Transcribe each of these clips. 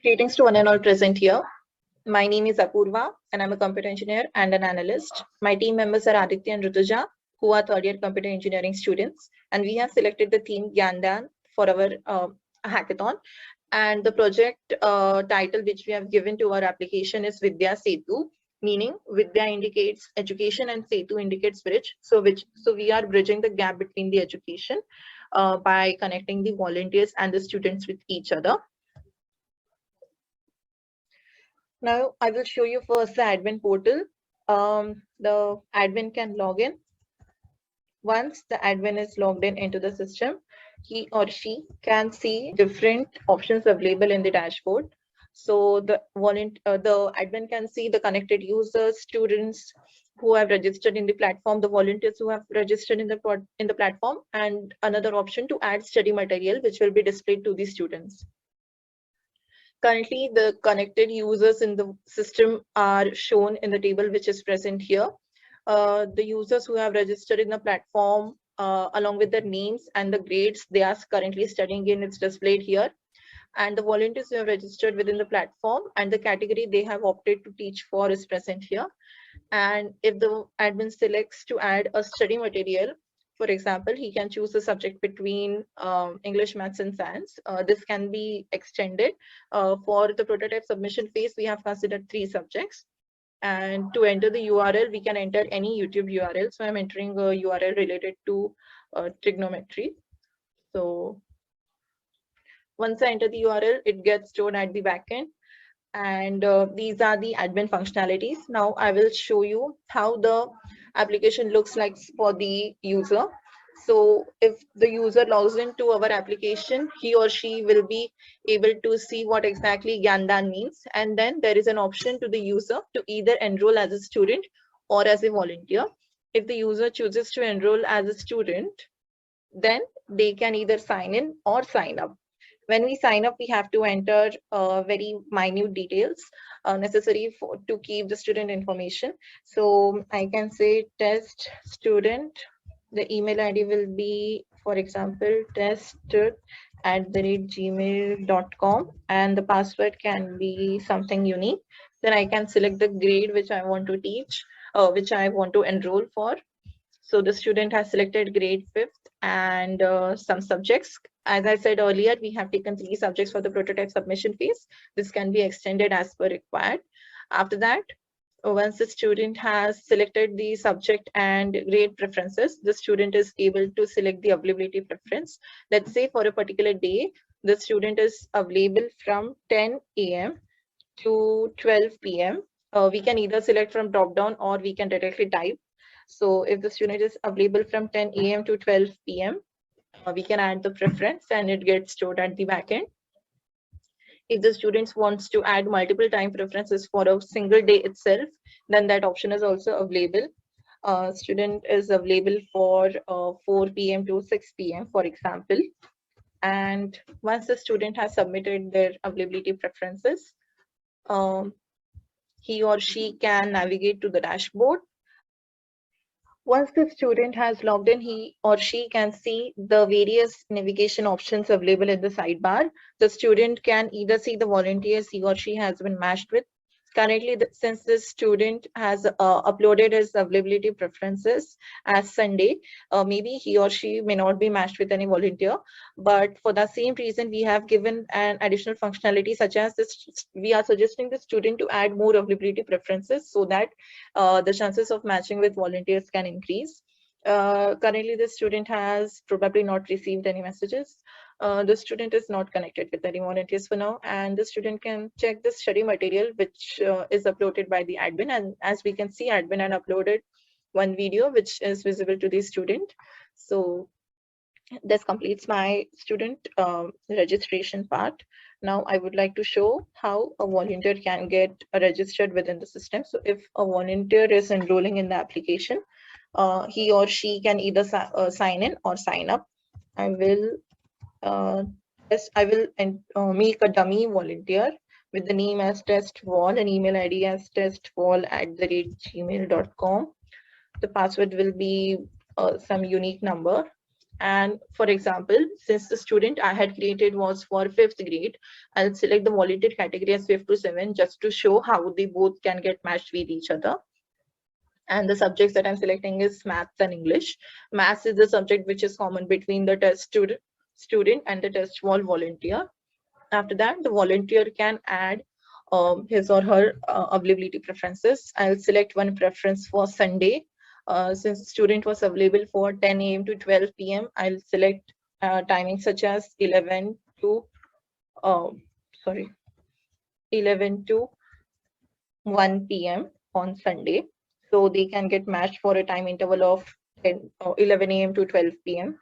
Greetings to one and all present here. My name is Apurva and I'm a computer engineer and an analyst. My team members are Aditya and Rutuja, who are third year computer engineering students. And we have selected the theme Gyandan for our hackathon. And the project title which we have given to our application is Vidyasetu, meaning Vidya indicates education and Setu indicates bridge. So we are bridging the gap between the education by connecting the volunteers and the students with each other. Now I will show you first the admin portal. The admin can log in. Once the admin is logged in into the system, he or she can see different options available in the dashboard. So the admin can see the connected users, students who have registered in the platform, the volunteers who have registered in the platform, and another option to add study material, which will be displayed to the students. Currently, the connected users in the system are shown in the table which is present here. The users who have registered in the platform along with their names and the grades they are currently studying in, it's displayed here. And the volunteers who have registered within the platform and the category they have opted to teach for is present here. And if the admin selects to add a study material, for example, he can choose the subject between English, Maths, and Science. This can be extended. For the prototype submission phase, we have considered 3 subjects. And to enter the URL, we can enter any YouTube URL. So I'm entering a URL related to trigonometry. So once I enter the URL, it gets stored at the backend. And these are the admin functionalities. Now I will show you how the application looks like for the user. So if the user logs into our application, he or she will be able to see what exactly Gyandan means. And then there is an option to the user to either enroll as a student or as a volunteer. If the user chooses to enroll as a student, then they can either sign in or sign up. When we sign up, we have to enter very minute details necessary to keep the student information. So I can say test student. The email ID will be, for example, test@gmail.com, and the password can be something unique. Then I can select the grade which I want to teach, which I want to enroll for. So the student has selected grade 5th and some subjects. As I said earlier, we have taken 3 subjects for the prototype submission phase. This can be extended as per required. After that, once the student has selected the subject and grade preferences, the student is able to select the availability preference. Let's say for a particular day, the student is available from 10 a.m. to 12 p.m. We can either select from drop down or we can directly type. So if the student is available from 10 a.m. to 12 p.m., we can add the preference and it gets stored at the backend. If the students wants to add multiple time preferences for a single day itself, then that option is also available. Student is available for 4 p.m. to 6 p.m., for example. And once the student has submitted their availability preferences, he or she can navigate to the dashboard. Once the student has logged in, he or she can see the various navigation options available in the sidebar. The student can either see the volunteers he or she has been matched with. Currently, since the student has uploaded his availability preferences as Sunday, maybe he or she may not be matched with any volunteer. But for the same reason, we have given an additional functionality such as this. We are suggesting the student to add more availability preferences so that the chances of matching with volunteers can increase. Currently, the student has probably not received any messages. The student is not connected with any volunteers for now, and the student can check the study material which is uploaded by the admin. And as we can see, admin had uploaded one video which is visible to the student. So this completes my student registration part. Now I would like to show how a volunteer can get registered within the system. So if a volunteer is enrolling in the application, he or she can either sign in or sign up. I will make a dummy volunteer with the name as testwall and email ID as testwall@gmail.com. The password will be some unique number. And for example, since the student I had created was for 5th grade, I'll select the volunteer category as 5 to 7 just to show how they both can get matched with each other. And the subjects that I'm selecting is maths and English. Maths is the subject which is common between the test student and the test volunteer. After that, the volunteer can add his or her availability preferences. I'll select one preference for Sunday. Since the student was available for 10 a.m. to 12 p.m., I'll select timings such as 11 to 11 to 1 p.m. on Sunday. So they can get matched for a time interval of 11 a.m. to 12 p.m.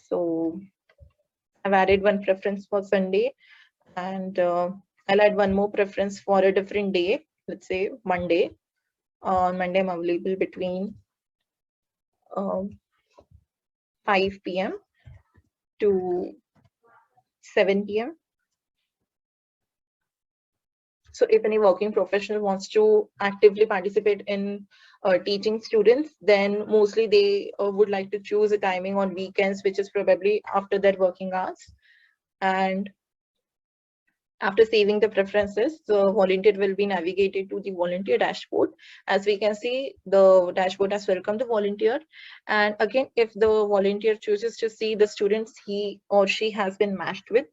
So I've added one preference for Sunday, and I'll add one more preference for a different day. Let's say Monday. On Monday, I'm available between 5 p.m. to 7 p.m. So if any working professional wants to actively participate in teaching students, then mostly they would like to choose a timing on weekends, which is probably after their working hours. And after saving the preferences, the volunteer will be navigated to the volunteer dashboard. As we can see, the dashboard has welcomed the volunteer. And again, if the volunteer chooses to see the students he or she has been matched with,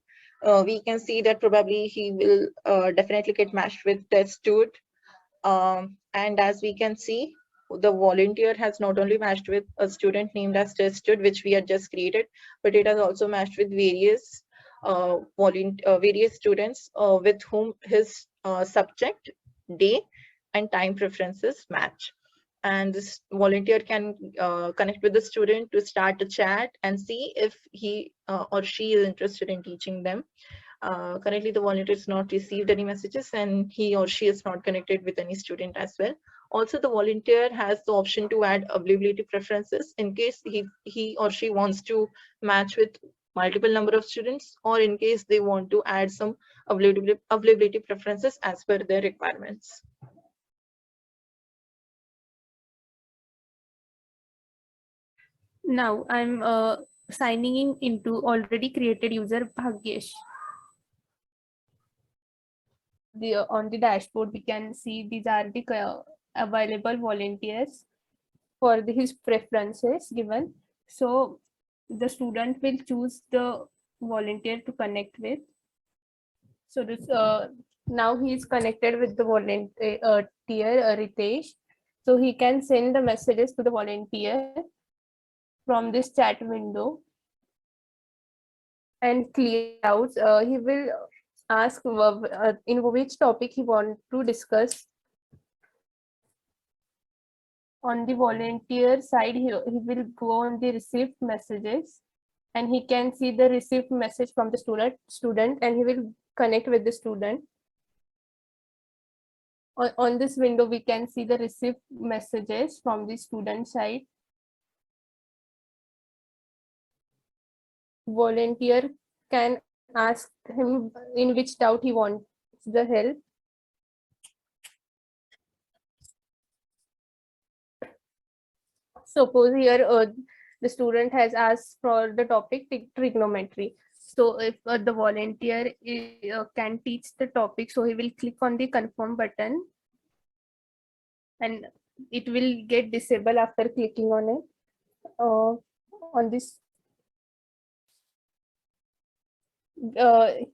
we can see that probably he will definitely get matched with test student. And as we can see, the volunteer has not only matched with a student named as tested, which we had just created, but it has also matched with various various students with whom his subject, day, and time preferences match. And this volunteer can connect with the student to start a chat and see if he or she is interested in teaching them. Currently, the volunteer has not received any messages, and he or she is not connected with any student as well. Also, the volunteer has the option to add availability preferences in case he or she wants to match with multiple number of students, or in case they want to add some availability preferences as per their requirements. Now I'm signing in into already created user Bhagyesh. On the dashboard, we can see these are the available volunteers for his preferences given. So the student will choose the volunteer to connect with. So this now he is connected with the volunteer Ritesh. So he can send the messages to the volunteer from this chat window and clear doubts. He will ask in which topic he want to discuss. On the volunteer side, he will go on the received messages, and he can see the received message from the student, and he will connect with the student. On this window, we can see the received messages from the student side. Volunteer can ask him in which doubt he wants the help. Suppose here the student has asked for the topic trigonometry. So if the volunteer can teach the topic, so he will click on the confirm button, and it will get disabled after clicking on it. On this,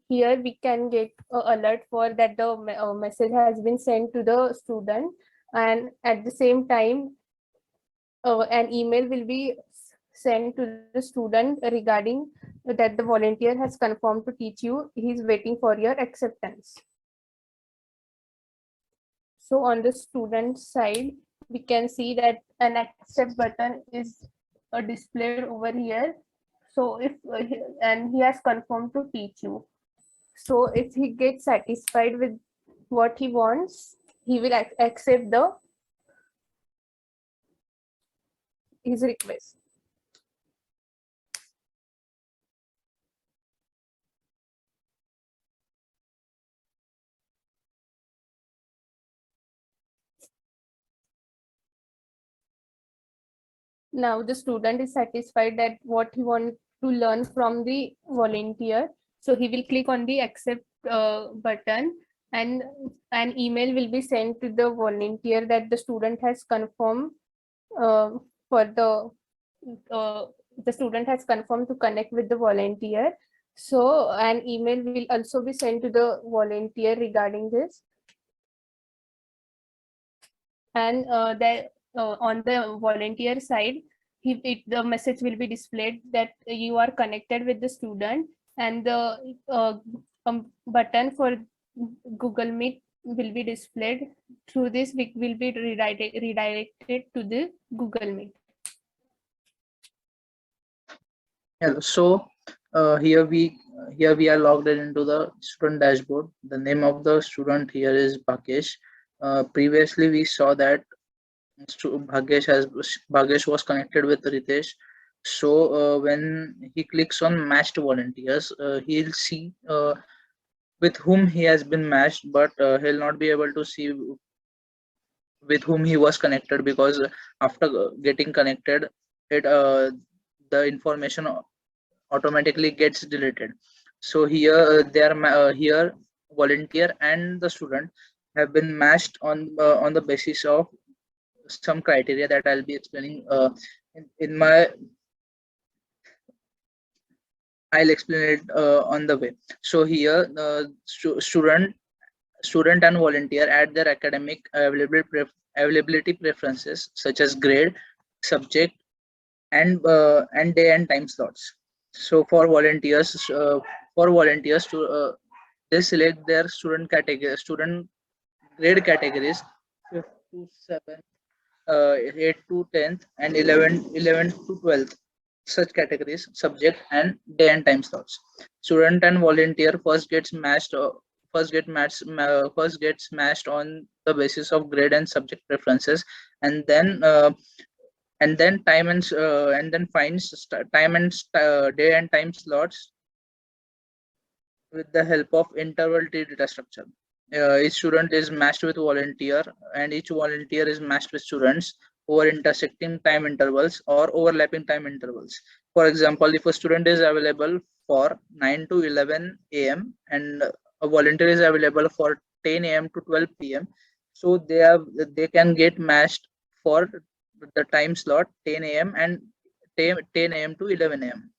here we can get alert for that the message has been sent to the student, and at the same time an email will be sent to the student regarding that the volunteer has confirmed to teach you. He's waiting for your acceptance. So on the student side, we can see that an accept button is displayed over here. So if and he has confirmed to teach you. So if he gets satisfied with what he wants, he will accept his request. now the student is satisfied that what he wants to learn from the volunteer. So he will click on the accept button, and an email will be sent to the volunteer that the student has confirmed for the student has confirmed to connect with the volunteer. So an email will also be sent to the volunteer regarding this. And that on the volunteer side, the message will be displayed that you are connected with the student, and the button for Google Meet will be displayed. Through this, we will be redirected to the Google Meet. Hello. So here we are logged in into the student dashboard. The name of the student here is Bhagesh. Previously we saw that Bhagesh was connected with Ritesh. So when he clicks on matched volunteers, he'll see with whom he has been matched, but he'll not be able to see with whom he was connected, because after getting connected, the information automatically gets deleted. So here here volunteer and the student have been matched on the basis of some criteria that I'll be explaining in my I'll explain it on the way. So here student and volunteer add their academic availability preferences such as grade, subject, and day and time slots. So for volunteers to they select their student grade categories 5th to 7th, 8th to 10th, and 11th to 12th, such categories, subject, and day and time slots. Student and volunteer first gets matched on the basis of grade and subject preferences, and then finds day and time slots with the help of interval tree data structure. Each student is matched with volunteer, and each volunteer is matched with students over intersecting time intervals or overlapping time intervals. For example, if a student is available for 9 to 11 a.m. and a volunteer is available for 10 a.m. to 12 p.m., so they can get matched for the time slot 10 a.m. and 10 a.m. to 11 a.m.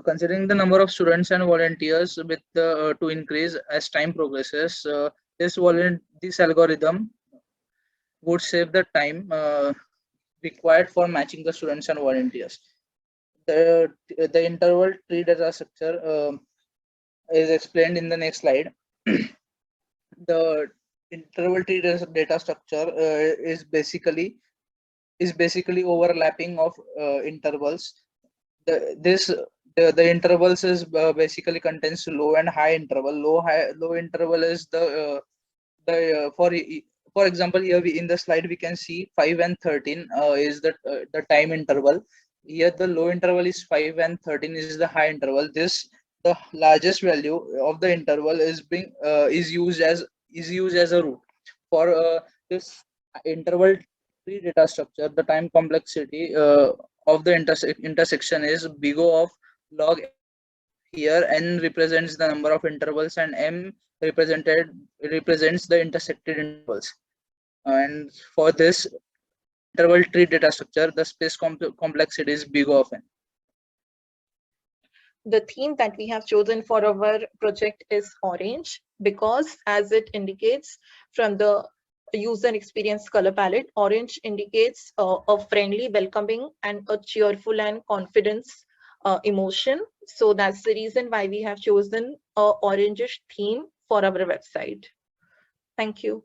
Considering the number of students and volunteers to increase as time progresses, this algorithm would save the time required for matching the students and volunteers. The interval tree data structure is explained in the next slide. The interval tree data structure is basically overlapping of intervals. The intervals is basically contains low and high interval. Low interval is for example, here in the slide we can see 5 and 13 is the time interval. Here the low interval is 5 and 13 is the high interval. The largest value of the interval is used as a root for this interval tree data structure. The time complexity of the intersection is big O of log. Here n represents the number of intervals and m represents the intersected intervals. And for this interval tree data structure, the space complexity is big O of n. The theme that we have chosen for our project is orange because, as it indicates from the user experience color palette, orange indicates a friendly, welcoming, and a cheerful and confidence emotion. So that's the reason why we have chosen a orangish theme for our website. Thank you.